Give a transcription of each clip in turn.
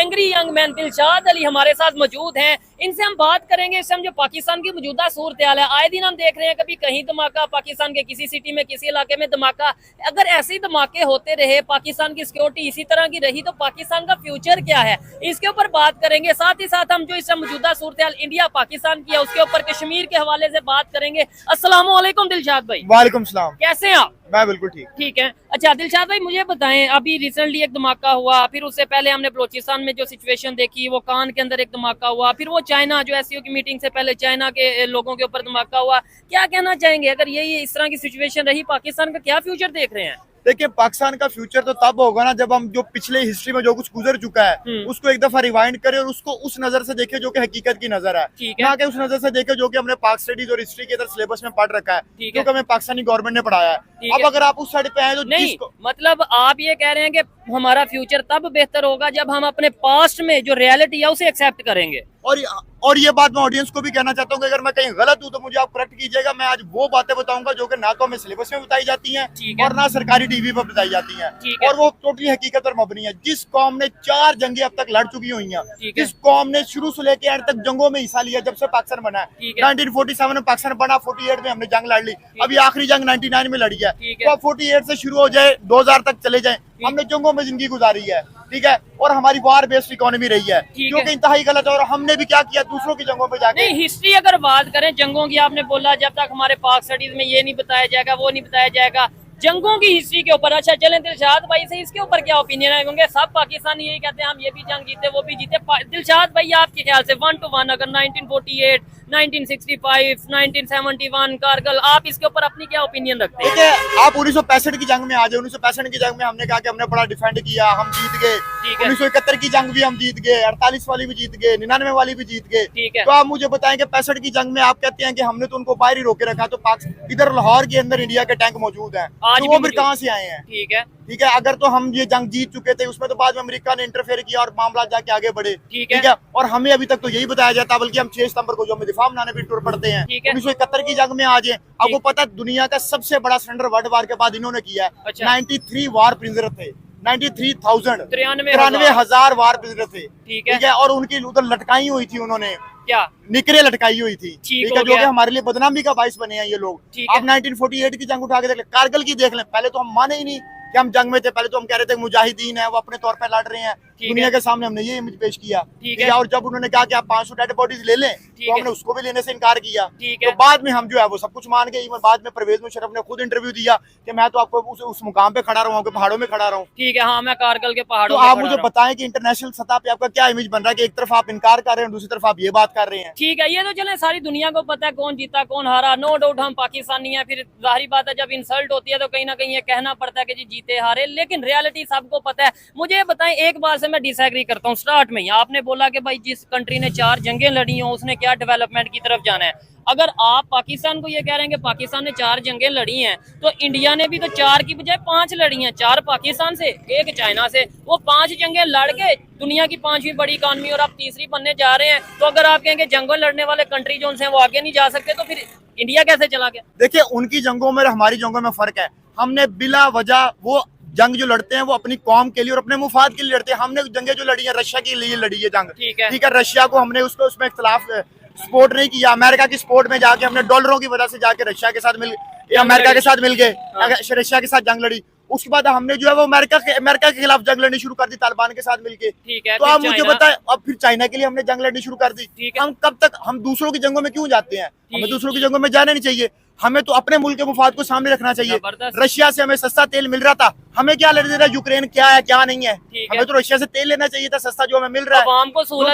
Angry young man Dilshad Ali हमारे साथ मौजूद हैं। इनसे हम बात करेंगे इस समय जो पाकिस्तान की मौजूदा सूरत हाल है। आए दिन हम देख रहे हैं कभी कहीं धमाका, पाकिस्तान के किसी सिटी में किसी इलाके में धमाका। अगर ऐसे ही धमाके होते रहे, पाकिस्तान की सिक्योरिटी इसी तरह की रही, तो पाकिस्तान का फ्यूचर क्या है, इसके ऊपर बात करेंगे। साथ ही साथ हम जो इस मौजूदा सूरत हाल इंडिया पाकिस्तान की है उसके ऊपर कश्मीर के हवाले से बात करेंगे। अस्सलाम वालेकुम दिलशाद भाई। वालेकुम सलाम। कैसे हैं आप? मैं बिल्कुल ठीक। ठीक है। अच्छा दिलशाद भाई, मुझे बताएं, अभी रिसेंटली एक धमाका हुआ, फिर उससे पहले हमने बलोचिस्तान में जो सिचुएशन देखी, वो कान के अंदर एक धमाका हुआ, फिर वो चाइना जो एससीओ की मीटिंग से पहले चाइना के लोगों के ऊपर धमाका हुआ। क्या कहना चाहेंगे, अगर यही इस तरह की सिचुएशन रही, पाकिस्तान का क्या फ्यूचर देख रहे हैं? देखिए, पाकिस्तान का फ्यूचर तो तब होगा ना जब हम जो पिछले हिस्ट्री में जो कुछ गुजर चुका है उसको एक दफा रिवाइंड करें और उसको उस नजर से देखें जो कि हकीकत की नजर है, ना कि उस नजर से देखें जो कि हमने पाक स्टडीज और हिस्ट्री के अंदर सिलेबस में पढ़ रखा है, क्योंकि हमें पाकिस्तानी गवर्नमेंट ने पढ़ाया है। अब अगर आप उस साइड पे आए तो नहीं, मतलब आप ये कह रहे हैं कि हमारा फ्यूचर तब बेहतर होगा जब हम अपने पास्ट में जो रियलिटी है उसे एक्सेप्ट करेंगे। और ये बात मैं ऑडियंस को भी कहना चाहता हूँ कि अगर मैं कहीं गलत हूँ तो मुझे आप करेक्ट कीजिएगा। मैं आज वो बातें बताऊंगा जो कि ना तो हमें सिलेबस में बताई जाती हैं और ना सरकारी टीवी पर बताई जाती हैं, और वो टोटली हकीकत पर मबनी है। जिस कौम ने 4 जंगें अब तक लड़ चुकी हुई हैं, जिस कौम ने शुरू से लेकर एंड तक जंगों में हिस्सा लिया जब से पाकिस्तान बना है। 1947 में पाकिस्तान बना, 48 में हमने जंग लड़ ली, अभी आखिरी जंग 99 में लड़ी है। तो अब 48 से शुरू हो जाए 2000 तक चले जाए, हमने जंगों में जिंदगी गुजारी है, ठीक है, और हमारी वार बेस्ड इकोनॉमी रही है जो कि इंतहाई गलत है। और हमने भी क्या किया, दूसरों की जंगों पे जाके। नहीं, हिस्ट्री अगर बात करें जंगों की, आपने बोला जब तक हमारे पाक स्टडीज में ये नहीं बताया जाएगा, वो नहीं बताया जाएगा, जंगों की हिस्ट्री के ऊपर। अच्छा चलें दिलशाद भाई से, इसके ऊपर क्या ओपिनियन है? क्योंकि सब पाकिस्तानी यही कहते हैं हम ये भी जंग जीते वो भी जीते। दिलशाद भाई, आपके ख्याल से 1 to 1 अगर 1948, 1965, 1971 कारगिल, आप इसके ऊपर अपनी क्या ओपिनियन रखते हैं? देखिए, आप 1965 की जंग में आ जाए। 1965 की जंग में हमने कहा कि हमने बड़ा डिफेंड किया, हम जीत गए। 1971 की जंग भी हम जीत गए, 48 वाली भी जीत गए, 99 वाली भी जीत गए। तो आप मुझे बताएं कि 65 की जंग में आप कहते हैं कि हमने तो उनको बाहर ही रोके रखा, तो इधर लाहौर के अंदर इंडिया के टैंक मौजूद हैं, तो वो फिर कहाँ से आए हैं? ठीक है, अगर तो हम ये जंग जीत चुके थे, उसमें तो बाद में अमेरिका ने इंटरफेयर किया और मामला जाके आगे बढ़े, ठीक है। और हमें अभी तक तो यही बताया जाता, बल्कि हम 6 सितंबर को जो हमें दिफा बनाने पे टूर पड़ते हैं। 1971 की जंग में आ जाए, आपको पता है दुनिया का सबसे बड़ा सरेंडर वर्ल्ड वार के बाद इन्होंने किया है। 93 वार प्रिजनर थे, 93,000 वार प्रिजनर थे, ठीक है। और उनकी उधर लटकाई हुई थी, उन्होंने क्या निकरे लटकाई हुई थी, ठीक है, जो कि हमारे लिए बदनामी का बाइस बने हैं ये लोग। अब 1948 की जंग उठा के देख लें, कारगिल की देख लें। पहले तो हम माने ही नहीं कि हम जंग में थे, पहले तो हम कह रहे थे मुजाहिदीन है, वो अपने तौर पर लड़ रहे हैं, दुनिया के सामने हमने ये इमेज पेश किया, ठीक है। और जब उन्होंने कहा कि आप 500 डेड बॉडीज ले लें, तो हमने उसको भी लेने से इनकार किया। तो बाद में हम जो है वो सब कुछ मान गए। बाद में परवेज मुशर्रफ ने खुद इंटरव्यू दिया कि मैं तो आपको उस मुकाम पे खड़ा रहा हूँ, पहाड़ों में खड़ा रहा हूँ, ठीक है, हाँ, मैं कारगिल के पहाड़ों। तो आप मुझे बताएं कि इंटरनेशनल सतह पे आपका क्या इमेज बन रहा है कि एक तरफ आप इनकार कर रहे हैं, दूसरी तरफ आप ये बात कर रहे हैं? ठीक है, ये तो चले सारी दुनिया को पता है कौन जीता कौन हारा, नो डाउट हम पाकिस्तानी हैं। फिर जाहिर बात है जब इंसल्ट होती है तो कहीं ना कहीं ये कहना पड़ता है कि जी जीते हारे, लेकिन रियलिटी सबको पता है। मुझे बताएं, एक बात से मैं डिसएग्री करता हूँ। स्टार्ट में आपने बोला कि भाई जिस कंट्री ने 4 जंगें लड़ी हो उसने क्या डेवलपमेंट की तरफ जाना है। अगर आप पाकिस्तान को ये कह रहे हैं कि पाकिस्तान ने 4 जंगें लड़ी हैं, तो इंडिया ने भी तो 4 की बजाय 5 लड़ी हैं, 4 पाकिस्तान से, 1 चाइना से। वो 5 जंगें लड़ के दुनिया की 5वीं बड़ी इकॉनमी और आप तीसरी बनने जा रहे हैं। तो अगर आप कहेंगे जंगों लड़ने वाले कंट्री जो उनसे वो आगे नहीं जा सकते, तो फिर इंडिया कैसे चला गया? देखिए, उनकी जंगों में हमारी जंगों में फर्क है। हमने बिला वजह वो जंग जो लड़ते हैं वो अपनी कौम के लिए और अपने मुफाद के लिए लड़ते हैं। हमने जंगें जो लड़ी है रशिया के लिए लड़ी है जंग, ठीक है। रशिया को हमने उसको उसमें इख्तलाफ सपोर्ट नहीं किया। अमेरिका की सपोर्ट में जाके हमने डॉलरों की वजह से जाके रशिया के साथ अमेरिका के साथ मिल गए, रशिया के साथ जंग लड़ी। उसके बाद हमने जो है वो अमेरिका के खिलाफ जंग लड़नी शुरू कर दी तालिबान के साथ मिलके, ठीक है। तो आप मुझे बताएं, अब फिर चाइना के लिए हमने जंग लड़नी शुरू कर दी। हम कब तक हम दूसरों की जंगों में क्यों जाते हैं? हमें दूसरों की जंगों में जाना नहीं चाहिए। हमें तो अपने मुल्क के मुफाद को सामने रखना चाहिए। रशिया से हमें सस्ता तेल मिल रहा था, हमें क्या लड़ दे रहा है यूक्रेन क्या है क्या नहीं है? हमें तो रशिया से तेल लेना चाहिए था सस्ता जो हमें मिल रहा है,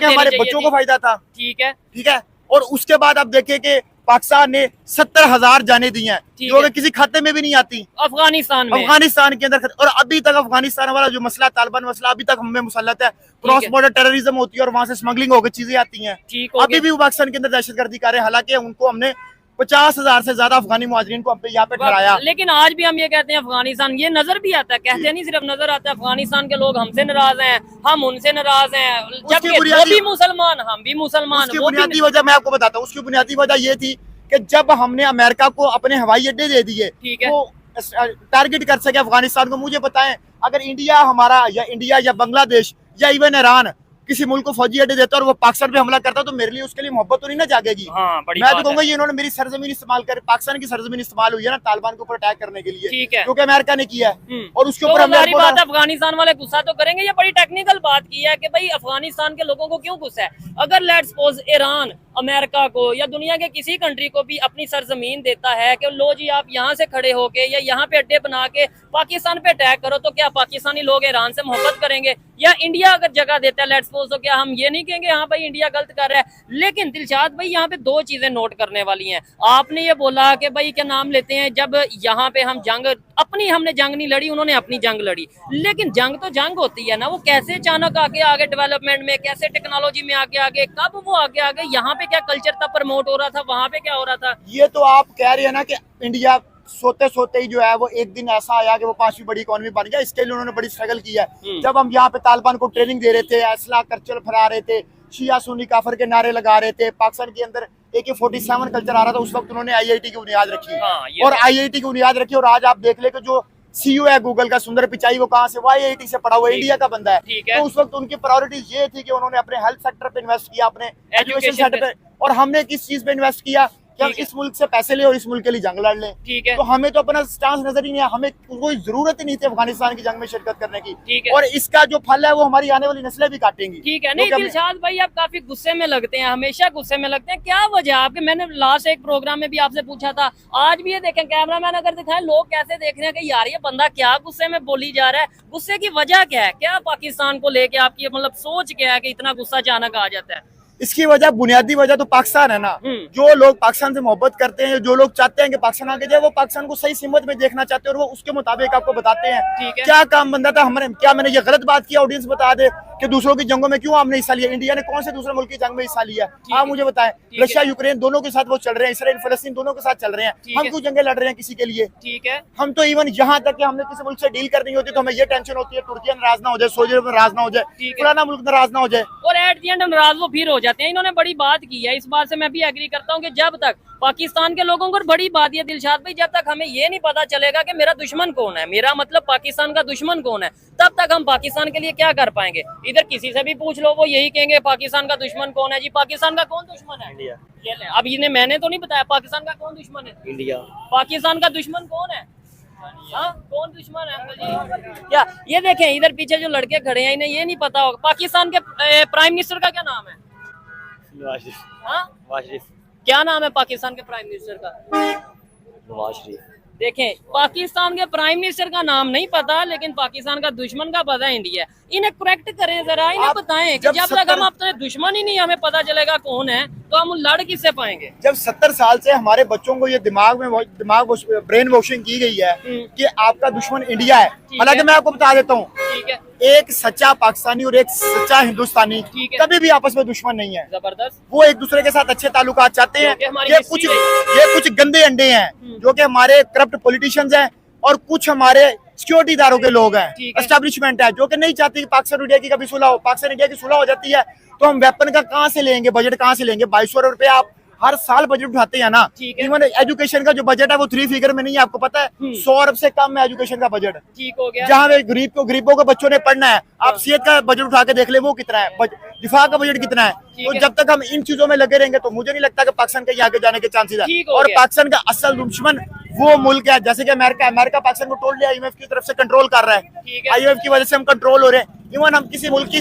हमारे बच्चों को फायदा था, ठीक है। और उसके बाद आप देखें कि पाकिस्तान ने 70,000 जाने दी हैं जो कि किसी खाते में भी नहीं आती अफगानिस्तान के अंदर। और अभी तक अफगानिस्तान वाला जो मसला, तालिबान मसला, अभी तक हमें मुसल्लत है। क्रॉस बॉर्डर टेररिज्म होती है और वहां से स्मगलिंग होकर चीजें आती हैं। अभी भी वो पाकिस्तान के अंदर दहशतगर्दी कर रहे हैं, हालांकि उनको हमने 50,000 से ज्यादा अफगानी मुहाजिरीन को यहाँ पे ठहराया। लेकिन आज भी हम ये कहते हैं अफगानिस्तान, ये नजर भी आता है, कहते नहीं सिर्फ नजर आता है, अफगानिस्तान के लोग हमसे नाराज हैं, हम उनसे नाराज हैं, जबकि वो भी मुसलमान हम भी मुसलमान। उसकी बुनियादी वजह मैं आपको बताता हूँ, उसकी बुनियादी वजह ये थी कि जब हमने अमेरिका को अपने हवाई अड्डे दे दिए, वो टारगेट कर सके अफगानिस्तान को। मुझे बताएं, अगर इंडिया हमारा या इंडिया या बांग्लादेश या इवन ईरान किसी मुल्क को फौजी अड्डे देता है और वो पाकिस्तान पे हमला करता है, तो मेरे लिए उसके लिए मोहब्बत तो नहीं ना जागेगी। मैं तो कहूंगा ये इन्होंने मेरी सरजमीन इस्तेमाल कर, पाकिस्तान की सरजमीन इस्तेमाल हुई है ना तालिबान के ऊपर अटैक करने के लिए, ठीक है, क्योंकि अमेरिका ने किया है और उसके तो ऊपर हमारी बात अफगानिस्तान वाले गुस्सा तो करेंगे। ये बड़ी टेक्निकल बात की है कि भाई अफगानिस्तान के लोगों को क्यों गुस्सा है। अगर लेट्स सपोज ईरान अमेरिका को या दुनिया के किसी कंट्री को भी अपनी सरजमीन देता है कि लो जी आप यहाँ से खड़े होके या यहाँ पे अड्डे बना के पाकिस्तान पे अटैक करो, तो क्या पाकिस्तानी लोग ईरान से मोहब्बत करेंगे? या इंडिया अगर जगह देता है लेट्स सपोज, तो क्या हम ये नहीं कहेंगे हाँ भाई इंडिया गलत कर रहा है? लेकिन दिलशाद भाई यहाँ पे दो चीजें नोट करने वाली हैं। आपने ये बोला कि भाई क्या नाम लेते हैं, जब यहाँ पे हम जंग अपनी हमने जंग नहीं लड़ी, उन्होंने अपनी जंग लड़ी, लेकिन जंग तो जंग होती है ना, वो कैसे अचानक आगे डेवलपमेंट में, कैसे टेक्नोलॉजी में आगे, कब वो आगे, यहाँ पे क्या कल्चर तब प्रमोट हो रहा था, वहाँ पे क्या हो रहा था? ये तो आप कह रहे हैं ना कि इंडिया सोते सोते ही जो है वो एक दिन ऐसा आया कि वो 5वीं बड़ी इकोनॉमी बन गया। इसके लिए उन्होंने बड़ी स्ट्रगल किया है। जब हम यहाँ पे तालिबान को ट्रेनिंग दे रहे थे, असला करचल फरा रहे थे, शिया सुन्नी काफर के नारे लगा रहे थे, पाकिस्तान के अंदर AK-47 कल्चर आ रहा था, उस वक्त उन्होंने IIT की बुनियाद रखी और IIT की बुनियाद रखी। और आज आप देख ले कि जो CEO है गूगल का सुंदर पिचाई, वो कहाँ से, वो IIT से पढ़ा हुआ इंडिया का बंदा है। तो उस वक्त उनकी प्रायोरिटीज ये थी कि उन्होंने अपने हेल्थ सेक्टर पे इन्वेस्ट किया, अपने एजुकेशन सेक्टर पे, और हमने किस चीज पे इन्वेस्ट किया कि हम इस मुल्क से पैसे ले और इस मुल्क के लिए जंग लड़ लें। ठीक है, तो हमें तो अपना स्टांस नजर ही नहीं है, हमें कोई जरूरत ही नहीं थी अफगानिस्तान की जंग में शिरकत करने की। ठीक है, और इसका जो फल है वो हमारी आने वाली नस्लें भी काटेंगी। ठीक है। नहीं दिलशाद भाई आप काफी गुस्से में लगते हैं, हमेशा गुस्से में लगते हैं, क्या वजह आपके? मैंने लास्ट एक प्रोग्राम में भी आपसे पूछा था, आज भी ये देखें कैमरामैन अगर दिखाए, लोग कैसे देख रहे हैं कि यार ये बंदा क्या गुस्से में बोली जा रहा है, गुस्से की वजह क्या है? क्या पाकिस्तान को लेके आपकी मतलब सोच क्या है कि इतना गुस्सा अचानक आ जाता है? इसकी वजह, बुनियादी वजह तो पाकिस्तान है ना। जो लोग पाकिस्तान से मोहब्बत करते हैं, जो लोग चाहते हैं कि पाकिस्तान आगे जाए, वो पाकिस्तान को सही सिमत में देखना चाहते हैं और वो उसके मुताबिक आपको बताते हैं क्या काम बंदा था। हमारे क्या मैंने ये गलत बात किया, ऑडियंस बता दे कि दूसरों की जंगों में क्यों हमने हिस्सा लिया? इंडिया ने कौन से दूसरे मुल्क की जंग में हिस्सा लिया? आप मुझे बताएं। रशिया यूक्रेन दोनों के साथ वो चल रहे हैं, इसराइल फलस्तीन दोनों के साथ चल रहे हैं, हम क्यों जंगे लड़ रहे हैं किसी के लिए? ठीक है, हम तो इवन यहाँ तक कि हमने किसी मुल्क से डील करनी होती है तो हमें ये टेंशन होती है तुर्की नाराज ना हो जाए, सऊदी अरब नाराज ना हो जाए, फलाना मुल्क नाराज ना हो जाए, और एट द एंड नाराज वो फिर हो जाते हैं। इन्होंने बड़ी बात की है, इस बात से मैं भी एग्री करता हूँ कि जब तक पाकिस्तान के लोगों को, बड़ी बात ये दिलशाद भाई, जब तक हमें ये नहीं पता चलेगा कि मेरा दुश्मन कौन है, मेरा मतलब पाकिस्तान का दुश्मन कौन है, तब तक हम पाकिस्तान के लिए क्या कर पाएंगे? इधर किसी से भी पूछ लो, वो यही कहेंगे पाकिस्तान का दुश्मन कौन है जी? पाकिस्तान का कौन दुश्मन है? इंडिया। अब इन्हें मैंने तो नहीं बताया पाकिस्तान का कौन दुश्मन है? इंडिया। पाकिस्तान का दुश्मन कौन है? हाँ, कौन दुश्मन है अंकल जी? क्या ये देखें इधर पीछे जो लड़के खड़े हैं, इन्हें ये नहीं पता होगा पाकिस्तान के प्राइम मिनिस्टर का क्या नाम है? वाजिब। क्या नाम है पाकिस्तान के प्राइम मिनिस्टर का? नवाज शरीफ। देखें पाकिस्तान के प्राइम मिनिस्टर का नाम नहीं पता, लेकिन पाकिस्तान का दुश्मन का पता है इंडिया। इन्हें करेक्ट करें जरा, इन्हें बताएं कि जब तक हम अपने दुश्मन ही नहीं हमें पता चलेगा कौन है, तो हम लड़ किससे पाएंगे? जब 70 साल से हमारे बच्चों को ये दिमाग ब्रेन वॉशिंग की गई है कि आपका दुश्मन इंडिया है। हालांकि मैं आपको बता देता हूँ, एक सच्चा पाकिस्तानी और एक सच्चा हिंदुस्तानी कभी भी आपस में दुश्मन नहीं है। जबरदस्त। वो एक दूसरे के साथ अच्छे ताल्लुकात चाहते हैं। ये कुछ गंदे अंडे हैं जो कि हमारे करप्ट पॉलिटिशियंस हैं और कुछ हमारे सिक्योरिटी दारों के लोग हैं, एस्टेब्लिशमेंट है, जो कि नहीं चाहती कि पाकिस्तान इंडिया की कभी सुलह हो। पाकिस्तान इंडिया की सुलह हो जाती है तो हम वेपन का कहाँ से लेंगे, बजट कहाँ से लेंगे? 2200 रुपए आप हर साल बजट उठाते हैं ना। इवन एजुकेशन का जो बजट है वो 3 फिगर में नहीं है, आपको पता है 100 अरब से कम है एजुकेशन का बजट। ठीक हो गया। जहाँ गरीबों के बच्चों ने पढ़ना है, आप सेहत का बजट उठा के देख ले वो कितना है, दिफा का बजट कितना है। तो जब तक हम इन चीजों में लगे रहेंगे तो मुझे नहीं लगता कि पाकिस्तान के आगे जाने के चांसेस है। और पाकिस्तान का असल दुश्मन वो मुल्क है जैसे कि अमेरिका पाकिस्तान को तोड़ लिया, IMF की तरफ से कंट्रोल कर रहा है, IMF की वजह से हम कंट्रोल हो रहे हैं। इवन हम किसी मुल्क की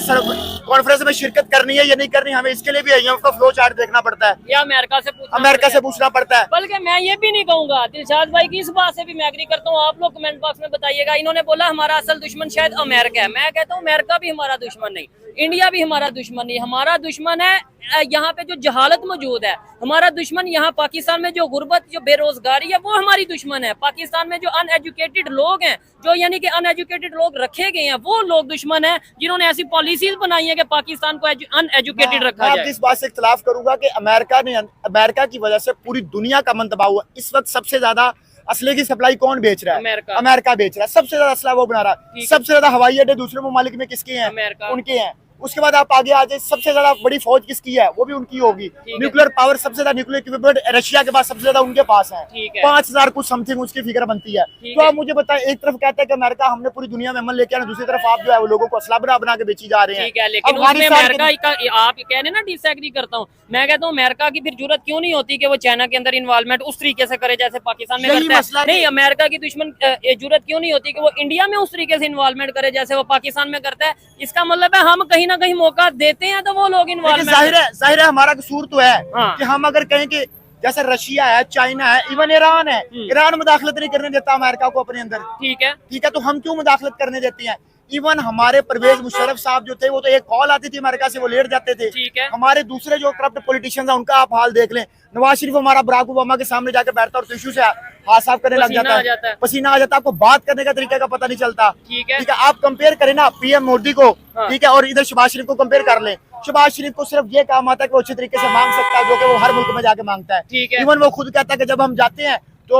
कॉन्फ्रेंस में शिरकत करनी है या नहीं करनी, हमें इसके लिए भी IMF का फ्लो चार्ट देखना पड़ता है या अमेरिका से पूछना पड़ता है। बल्कि मैं ये भी नहीं कहूंगा, दिलशाद भाई की इस बात से भी मैं एग्री करता हूँ, आप लोग कमेंट बॉक्स में बताइएगा। इन्होंने बोला हमारा असल दुश्मन शायद अमेरिका है, मैं कहता हूँ अमेरिका भी हमारा दुश्मन नहीं, इंडिया भी हमारा दुश्मन नहीं। हमारा दुश्मन है यहाँ पे जो जहालत मौजूद है, हमारा दुश्मन यहाँ पाकिस्तान में जो गुर्बत, जो बेरोजगारी है, वो हमारी दुश्मन है। पाकिस्तान में जो अनएजुकेटेड लोग हैं, जो यानी कि अनएजुकेटेड लोग रखे गए हैं, वो लोग दुश्मन है जिन्होंने ऐसी पॉलिसीज बनाई है कि पाकिस्तान को अनएजुकेटेड रखा जाए। मैं इस बात से इख्तिलाफ करूंगा कि अमेरिका की वजह से पूरी दुनिया का मन तबाह हुआ। इस वक्त सबसे ज्यादा असले की सप्लाई कौन बेच रहा है? अमेरिका बेच रहा है, सबसे ज्यादा असला वो बना रहा है। सबसे ज्यादा हवाई अड्डे दूसरे ममालिक में किसके हैं? उनके हैं। उसके बाद आप आगे आ जाए, सबसे ज्यादा बड़ी फौज किसकी है, वो भी उनकी होगी। न्यूक्लियर पावर सबसे ज्यादा, न्यूक्लियर इक्विपमेंट रशिया के पास सबसे ज्यादा उनके पास है, 5000 कुछ समथिंग उसकी फिगर बनती है। तो आप मुझे बताएं, एक तरफ कहते हैं कि अमेरिका हमने पूरी दुनिया में अमन लेके आना, दूसरी तरफ आप जो है वो लोगों को असला बना के बेची जा रहे हैं। ठीक है, लेकिन उसमें अमेरिका का आप कह रहे ना डिसएग्री करता हूँ, मैं कहता हूँ अमेरिका की फिर जरूरत क्यों नहीं होती कि वो चाइना के अंदर इन्वॉल्वमेंट उस तरीके से करे जैसे पाकिस्तान में करता है। नहीं, अमेरिका की दुश्मन जरूरत क्यों नहीं होती कि वो इंडिया में उस तरीके से इन्वॉल्वमेंट करे जैसे वो पाकिस्तान में करता है। इसका मतलब है हम कहीं ना कहीं मौका देते हैं तो वो लोग इन्वॉल्वमेंट। जाहिर है हमारा कसूर तो है कि हम अगर कहें कि जैसे रशिया है, चाइना है, इवन ईरान है, ईरान मुदाखलत नहीं करने देता अमेरिका को अपने अंदर। ठीक है, तो हम क्यों मुदाखलत करने देते हैं। इवन हमारे परवेज मुशर्रफ साहब जो थे, वो तो एक कॉल आती थी अमेरिका से वो लेट जाते थे। ठीक है, हमारे दूसरे जो करप्ट पॉलिटिशियंस हैं उनका आप हाल देख लें। नवाज शरीफ हमारा बराक ओबामा के सामने जाकर बैठता और टिश्यू से हाथ साफ करने लग जाता है, पसीना आ जाता है, आपको बात करने का तरीका का पता नहीं चलता। ठीक है, आप कंपेयर करें ना पीएम मोदी को, ठीक है, और इधर शहबाज शरीफ को कंपेयर कर लें। शहबाज शरीफ को सिर्फ ये काम आता है कि वो अच्छे तरीके से मांग सकता है, जो कि वो हर मुल्क में जाके मांगता है। इवन वो खुद कहता है कि जब हम जाते हैं तो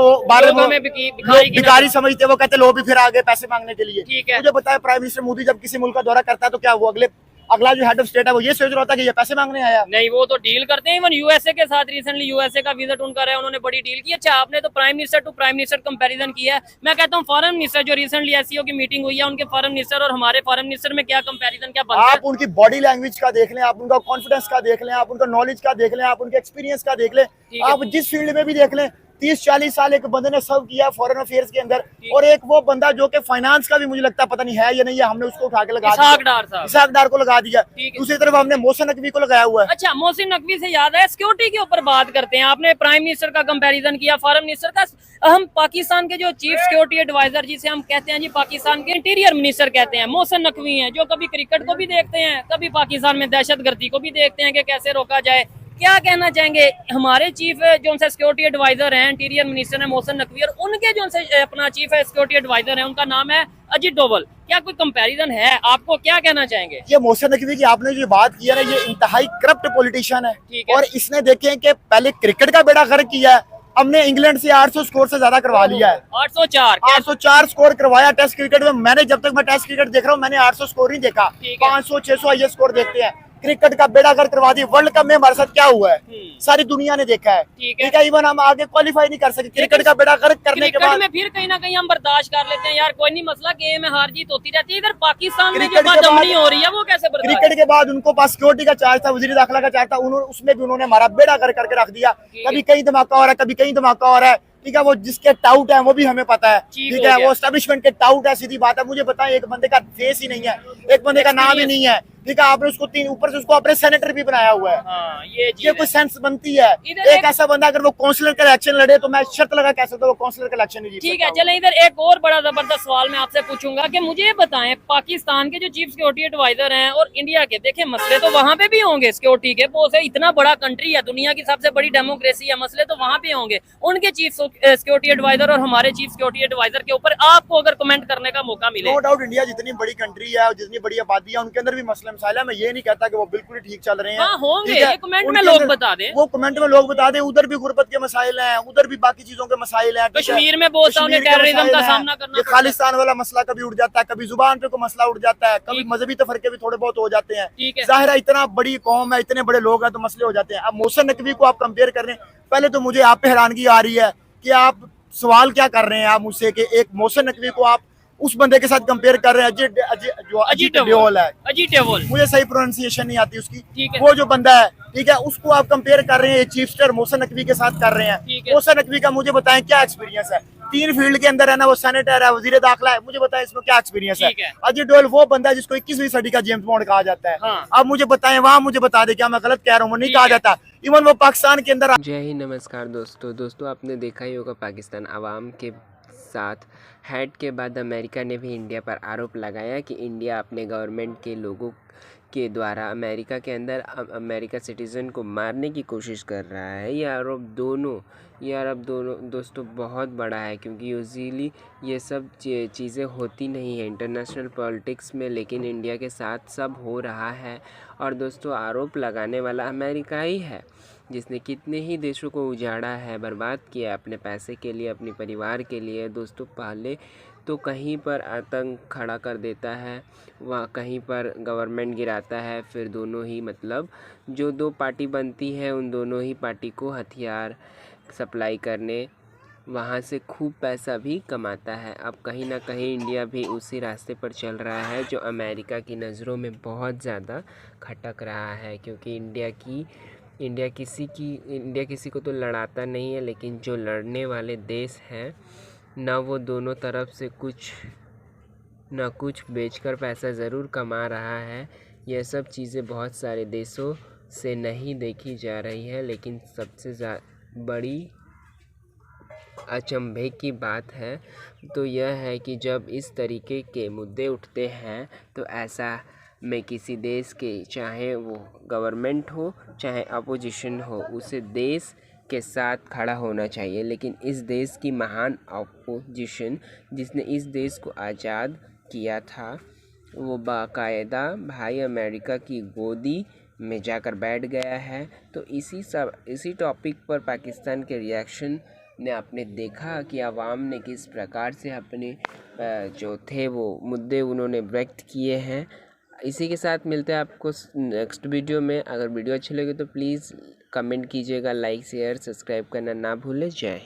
भिखारी समझते, वो कहते लोग भी फिर आगे पैसे मांगने के लिए। मुझे बताया प्राइम मिनिस्टर मोदी जब किसी मुल्क का दौरा करता है तो क्या वो अगला जो हेड ऑफ स्टेट है वो ये सोच रहा होता है कि ये पैसे मांगने आया? नहीं, वो तो डील करते हैं। इवन यूएसए के साथ रिसेंटली यूएसए का विजिट उनका रहा, उन्होंने बड़ी डील की। अच्छा, आपने तो prime minister to prime minister comparison किया है। मैं कहता हूँ फॉरेन मिनिस्टर जो रिसेंटली एससीओ की मीटिंग हुई है, उनके फॉरेन मिनिस्टर और हमारे फॉरेन मिनिस्टर में क्या कंपैरिजन, क्या बनता है? आप उनकी बॉडी लैंग्वेज का देख लें, आप उनका कॉन्फिडेंस का देख लें, आप उनका नॉलेज का देख लें, आप उनके एक्सपीरियंस का देख लें, आप जिस फील्ड में भी देख लें। 30-40 साल एक बंदे ने सर्व किया फॉरेन अफेयर्स के अंदर, और एक वो बंदा जो कि फाइनेंस का भी मुझे लगता पता नहीं है या नहीं है, हमने उसको उठा के लगा दिया, इसाक डार को लगा दिया। दूसरी तरफ हमने मोहसिन नकवी को लगाया हुआ है। अच्छा, मोहसिन नकवी से याद है, सिक्योरिटी के ऊपर बात करते हैं। आपने प्राइम मिनिस्टर का कंपैरिजन किया फॉरेन मिनिस्टर का। हम पाकिस्तान के जो चीफ सिक्योरिटी एडवाइजर जिसे हम कहते हैं जी, पाकिस्तान के इंटीरियर मिनिस्टर कहते हैं, मोहसिन नकवी हैं, जो कभी क्रिकेट को भी देखते हैं, कभी पाकिस्तान में दहशतगर्दी को भी देखते हैं कि कैसे रोका जाए। क्या कहना चाहेंगे हमारे चीफ जो उनसे सिक्योरिटी एडवाइजर हैं, इंटीरियर मिनिस्टर है मोहसिन नकवी, और उनके जो उनसे अपना चीफ सिक्योरिटी एडवाइजर है उनका नाम है अजीत डोवल, क्या कोई कंपैरिजन है? आपको क्या कहना चाहेंगे? ये मोहसिन नकवी की आपने जो बात की है ना, ये इंतहाई करप्ट पॉलिटिशियन है, और इसने देखे कि पहले क्रिकेट का बेड़ा गर्क किया है, हमने इंग्लैंड से 800 स्कोर से ज्यादा करवा लिया है। 804 स्कोर करवाया टेस्ट क्रिकेट में। मैंने जब तक मैं टेस्ट क्रिकेट देख रहा हूँ मैंने 800 स्कोर नहीं देखा, 500-600 हाईएस्ट स्कोर देखते हैं। क्रिकेट का बेड़ा गर्क करवा दी। वर्ल्ड कप में हमारे साथ क्या हुआ है सारी दुनिया ने देखा है, ठीक है। इवन हम आगे क्वालिफाई नहीं कर सके। क्रिकेट का बेड़ा गर्क करने के बाद में फिर कहीं ना कहीं हम बर्दाश्त कर लेते हैं, यार कोई नहीं मसला, गेम में हार जीत होती रहती है। इधर पाकिस्तान में जो बदअमनी हो रही है वो कैसे बर्दाश्त? क्रिकेट के बाद उनको पास सिक्योरिटी का चार्ज था, वजीर दाखिला का चार्ज था, उसमें भी उन्होंने हमारा बेड़ा गर्क करके रख दिया। कभी कहीं धमाका हो रहा है, कभी कहीं धमाका हो रहा है, ठीक है। वो जिसके टाउट है वो भी हमें पता है, ठीक है, वो एस्टेब्लिशमेंट के टाउट है, सीधी बात है। मुझे बताएं, एक बंदे का फेस ही नहीं है, एक बंदे का नाम ही नहीं है, ठीक है। आपने उसको ऊपर से उसको अपने सेनेटर भी बनाया हुआ है। ये कोई सेंस बनती है? एक ऐसा बंदा अगर वो काउंसलर का इलेक्शन लड़े तो मैं शर्त लगा कह सकता हूँ वो काउंसलर का इलेक्शन नहीं जीत। ठीक है, चले इधर एक और बड़ा जबरदस्त सवाल मैं आपसे पूछूंगा कि मुझे ये बताएं, पाकिस्तान के जो चीफ सिक्योरिटी एडवाइजर हैं और इंडिया के, देखें मसले तो वहाँ पे भी होंगे, सिक्योरिटी के बहुत से, इतना बड़ा कंट्री है, दुनिया की सबसे बड़ी डेमोक्रेसी है, मसले तो वहाँ पे होंगे। उनके चीफ सिक्योरिटी एडवाइजर और हमारे चीफ सिक्योरिटी एडवाइजर के ऊपर आपको अगर कमेंट करने का मौका मिले। नो डाउट, इंडिया जितनी बड़ी कंट्री है और जितनी बड़ी आबादी है उनके अंदर भी मसले मसाइल है। मैं ये नहीं कहता कि वो बिल्कुल ठीक चल रहे हैं, हाँ, होंगे, ये कमेंट में लोग बता दें, वो कमेंट में लोग बता दें। उधर भी गुर्बत के मसाइल हैं, उधर भी बाकी चीजों के मसाइल हैं। कश्मीर में बहुत सारे टेररिज्म का सामना करना, ये खालिस्तान वाला मसला कभी उठ जाता है, कभी जुबान पे कोई मसला उठ जाता है, कभी मजहबी तफरके भी थोड़े बहुत हो जाते हैं। जाहिर है इतना बड़ी कौम है, इतने बड़े लोग हैं तो मसले हो जाते हैं। अब मोहसिन नकवी को आप कंपेयर कर रहे हैं, पहले तो मुझे आप पे हैरानगी आ रही है कि आप सवाल क्या कर रहे हैं आप मुझसे कि एक मोहसिन नकवी को आप उस बंदे के साथ कंपेयर कर रहे हैं अजीत डोवल है। अजीत डोवल, मुझे सही प्रोनाउंसिएशन नहीं आती उसकी, वो जो बंदा है, ठीक है, उसको आप कंपेयर कर रहे हैं चीफ मिनिस्टर मोहसिन नकवी के साथ कर रहे हैं। मोहसिन नकवी का मुझे बताएं क्या एक्सपीरियंस है? 3 फील्ड के अंदर है ना, वो सेनेटर है, वजीर दाखिला है, मुझे बताएं इसमें क्या एक्सपीरियंस है? अजीत डोवल वो बंदा है जिसको 21वीं सदी का जेम्स बॉन्ड कहा जाता है। हाँ। अब मुझे बताएं, वहाँ मुझे बता दे क्या मैं गलत कह रहा हूँ? वो नहीं कहा जाता, इवन वो पाकिस्तान के अंदर। जय हिंद, नमस्कार दोस्तों आपने देखा ही होगा पाकिस्तान अवाम के साथ हैट के बाद अमेरिका ने भी इंडिया पर आरोप लगाया कि इंडिया अपने गवर्नमेंट के लोगों के द्वारा अमेरिका के अंदर अमेरिका सिटीज़न को मारने की कोशिश कर रहा है। ये आरोप दोनों दोस्तों बहुत बड़ा है, क्योंकि यूजुअली ये सब चीज़ें होती नहीं है इंटरनेशनल पॉलिटिक्स में, लेकिन इंडिया के साथ सब हो रहा है। और दोस्तों आरोप लगाने वाला अमेरिका ही है, जिसने कितने ही देशों को उजाड़ा है, बर्बाद किया अपने पैसे के लिए, अपने परिवार के लिए। दोस्तों पहले तो कहीं पर आतंक खड़ा कर देता है, वहाँ कहीं पर गवर्नमेंट गिराता है, फिर दोनों ही मतलब जो दो पार्टी बनती है उन दोनों ही पार्टी को हथियार सप्लाई करने वहाँ से खूब पैसा भी कमाता है। अब कहीं ना कहीं इंडिया भी उसी रास्ते पर चल रहा है जो अमेरिका की नज़रों में बहुत ज़्यादा खटक रहा है, क्योंकि इंडिया किसी को तो लड़ाता नहीं है, लेकिन जो लड़ने वाले देश हैं ना वो दोनों तरफ से कुछ ना कुछ बेचकर पैसा ज़रूर कमा रहा है। यह सब चीज़ें बहुत सारे देशों से नहीं देखी जा रही है, लेकिन सबसे बड़ी अचंभे की बात है तो यह है कि जब इस तरीके के मुद्दे उठते हैं तो ऐसा में किसी देश के, चाहे वो गवर्नमेंट हो चाहे अपोजिशन हो, उसे देश के साथ खड़ा होना चाहिए। लेकिन इस देश की महान अपोजिशन जिसने इस देश को आज़ाद किया था वो बाकायदा भाई अमेरिका की गोदी में जाकर बैठ गया है। तो इसी टॉपिक पर पाकिस्तान के रिएक्शन ने आपने देखा कि आवाम ने किस प्रकार से अपने जो थे वो मुद्दे उन्होंने व्यक्त किए हैं। इसी के साथ मिलते हैं आपको नेक्स्ट वीडियो में। अगर वीडियो अच्छी लगे तो प्लीज़ कमेंट कीजिएगा, लाइक शेयर सब्सक्राइब करना ना भूलें। जय हिंद।